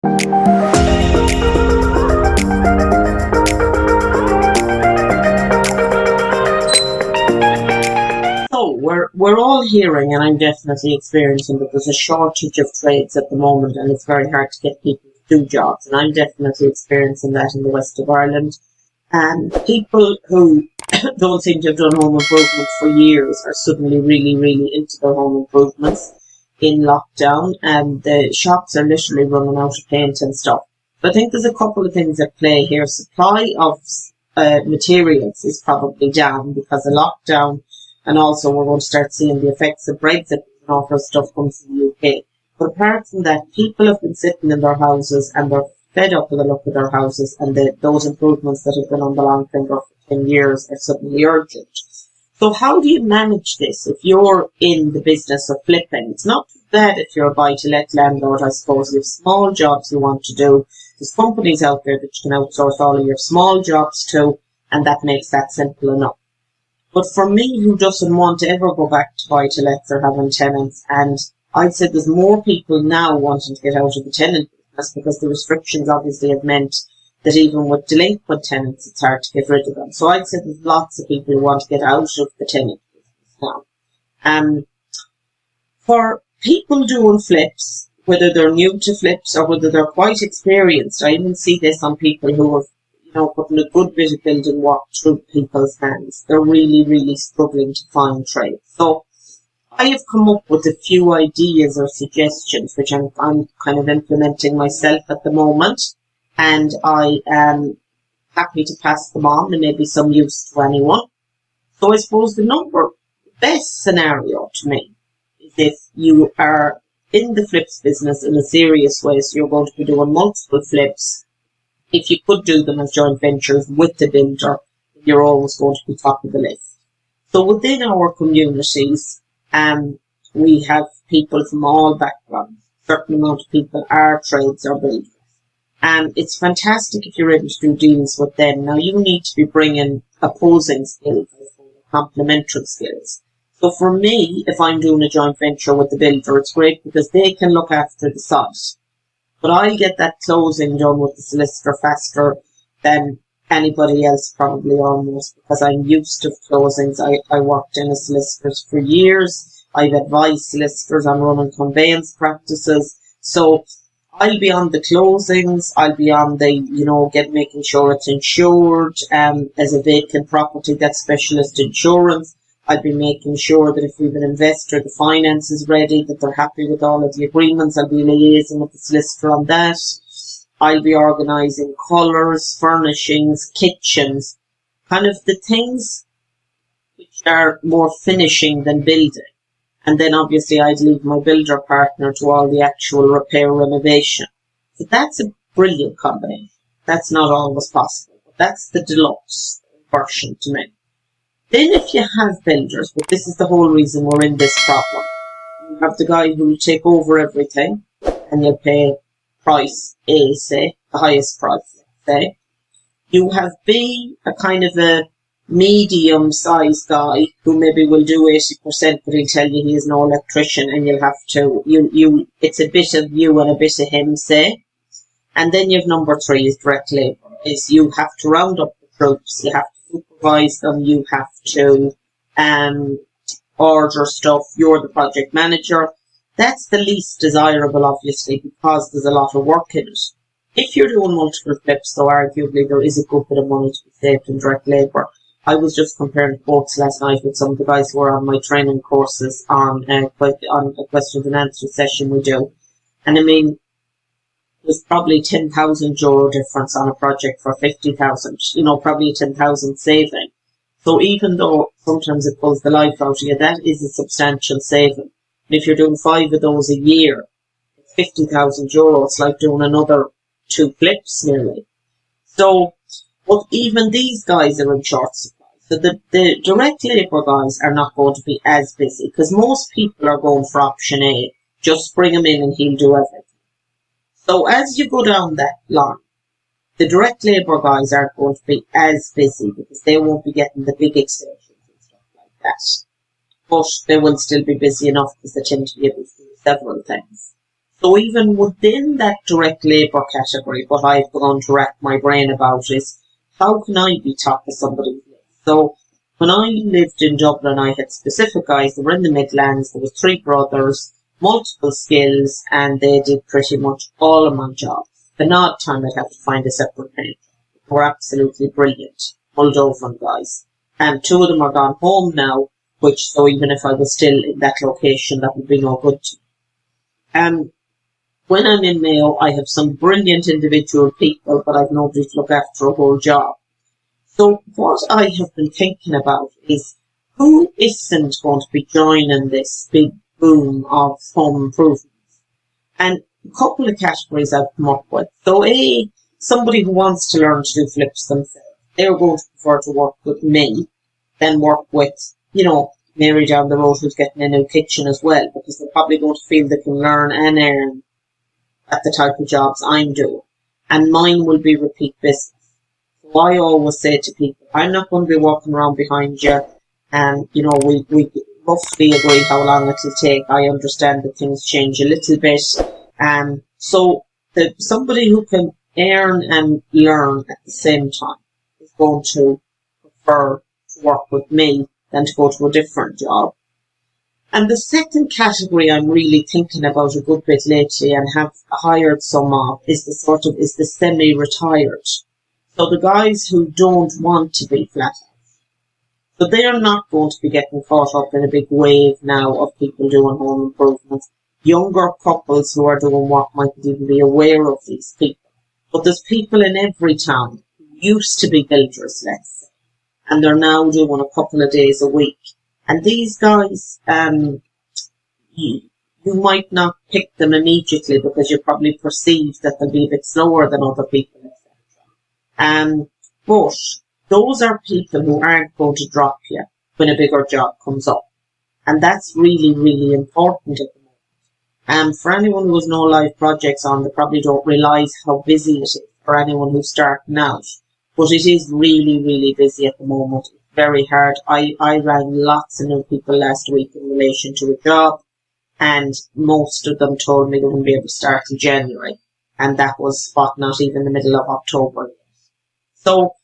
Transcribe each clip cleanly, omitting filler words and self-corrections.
So we're all hearing, and I'm definitely experiencing, that there's a shortage of trades at the moment, and it's very hard to get people to do jobs. And I'm definitely experiencing that in the west of Ireland. And people who don't seem to have done home improvements for years are suddenly really, really into their home improvements in lockdown, and the shops are literally running out of paint and stuff. But I think there's a couple of things at play here. Supply of materials is probably down because of lockdown, and also we're going to start seeing the effects of Brexit and all that stuff comes to the UK. But apart from that, people have been sitting in their houses and they're fed up with the look of their houses, and those improvements that have been on the long finger for 10 years are suddenly urgent. So how do you manage this if you're in the business of flipping? It's not too bad if you're a buy-to-let landlord, I suppose. You have small jobs you want to do. There's companies out there that you can outsource all of your small jobs to, and that makes that simple enough. But for me, who doesn't want to ever go back to buy-to-lets or having tenants, and I'd say there's more people now wanting to get out of the tenant business because the restrictions obviously have meant that even with delinquent tenants, it's hard to get rid of them. So I'd say there's lots of people who want to get out of the tenant business now. For people doing flips, whether they're new to flips or whether they're quite experienced, I even see this on people who have, putting a good bit of building work through people's hands. They're really, really struggling to find trades. So I have come up with a few ideas or suggestions, which I'm kind of implementing myself at the moment. And I am happy to pass them on. There may be some use to anyone. So I suppose the best scenario to me is if you are in the flips business in a serious way, so you're going to be doing multiple flips. If you could do them as joint ventures with the builder, you're always going to be top of the list. So within our communities, we have people from all backgrounds. A certain amount of people are trades or builders. It's fantastic if you're able to do deals with them. Now, you need to be bringing opposing skills, complementary skills. So for me, if I'm doing a joint venture with the builder, it's great because they can look after the site. But I'll get that closing done with the solicitor faster than anybody else, probably almost, because I'm used to closings. I worked in a solicitor's for years. I've advised solicitors on running conveyance practices. So I'll be on the closings, I'll be on the, making sure it's insured, as a vacant property, that's specialist insurance. I'll be making sure that if we have an investor, the finance is ready, that they're happy with all of the agreements. I'll be liaising with the solicitor on that. I'll be organising colours, furnishings, kitchens, kind of the things which are more finishing than building. And then obviously I'd leave my builder partner to all the actual repair renovation. So that's a brilliant combination. That's not always possible, but that's the deluxe version to me. Then if you have builders, but this is the whole reason we're in this problem, you have the guy who will take over everything and you'll pay price A, say, the highest price, let's say. You have B, a kind of a medium-sized guy who maybe will do 80%, but he'll tell you he is no electrician, and you'll have to, it's a bit of you and a bit of him, say. And then you have number 3 is direct labour, is you have to round up the troops, you have to supervise them, you have to order stuff, you're the project manager. That's the least desirable, obviously, because there's a lot of work in it. If you're doing multiple flips, though, arguably there is a good bit of money to be saved in direct labour. I was just comparing quotes last night with some of the guys who are on my training courses on a questions and answers session we do. And I mean, there's probably €10,000 difference on a project for 50,000, probably 10,000 saving. So even though sometimes it pulls the life out of you, that is a substantial saving. And if you're doing 5 of those a year, it's €50,000. It's like doing another 2 flips nearly. So, but even these guys are in short supply. So the direct labour guys are not going to be as busy because most people are going for option A. Just bring him in and he'll do everything. So as you go down that line, the direct labour guys aren't going to be as busy because they won't be getting the big extensions and stuff like that. But they will still be busy enough because they tend to be able to do several things. So even within that direct labour category, what I've begun to rack my brain about is how can I be top of somebody's list? So when I lived in Dublin, I had specific guys that were in the Midlands. There was three brothers, multiple skills, and they did pretty much all of my jobs. The odd time I'd have to find a separate paint. They were absolutely brilliant, Moldovan guys. And two of them are gone home now, which, so even if I was still in that location, that would be no good to me. When I'm in Mayo, I have some brilliant individual people, but I've nobody to look after a whole job. So what I have been thinking about is who isn't going to be joining this big boom of home improvements? And a couple of categories I've come up with. So somebody who wants to learn to do flips themselves. They're going to prefer to work with me than work with, Mary down the road who's getting a new kitchen as well, because they're probably going to feel they can learn and earn at the type of jobs I'm doing. And mine will be repeat business. So I always say to people, I'm not going to be walking around behind you and, we roughly agree how long it'll take. I understand that things change a little bit. So somebody who can earn and learn at the same time is going to prefer to work with me than to go to a different job. And the second category I'm really thinking about a good bit lately and have hired some of is the semi-retired. So the guys who don't want to be flat out. So they are not going to be getting caught up in a big wave now of people doing home improvements. Younger couples who are doing work mightn't even be aware of these people. But there's people in every town who used to be builders, let's say, and they're now doing a couple of days a week. And these guys, you might not pick them immediately because you probably perceive that they'll be a bit slower than other people, etc. But those are people who aren't going to drop you when a bigger job comes up. And that's really, really important at the moment. For anyone who has no live projects on, they probably don't realise how busy it is for anyone who's starting out. But it is really, really busy at the moment. It's very hard. I rang lots of new people last week in relation to a job, and most of them told me they wouldn't be able to start in January. And that was not even the middle of October. So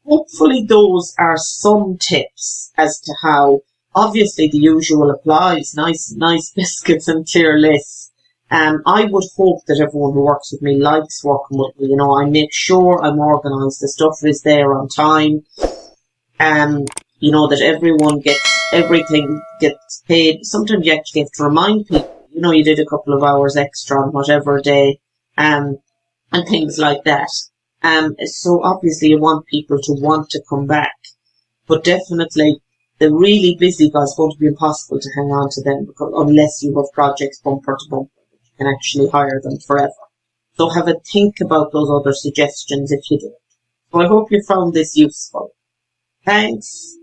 hopefully those are some tips as to how, obviously the usual applies, nice biscuits and clear lists. I would hope that everyone who works with me likes working with me. I make sure I'm organised, the stuff is there on time, that everything gets paid. Sometimes you actually have to remind people, you did a couple of hours extra on whatever day, and things like that. So obviously you want people to want to come back, but definitely the really busy guys, it's going to be impossible to hang on to them unless you have projects bumper to bumper. You can actually hire them forever. So have a think about those other suggestions if you do. So I hope you found this useful. Thanks.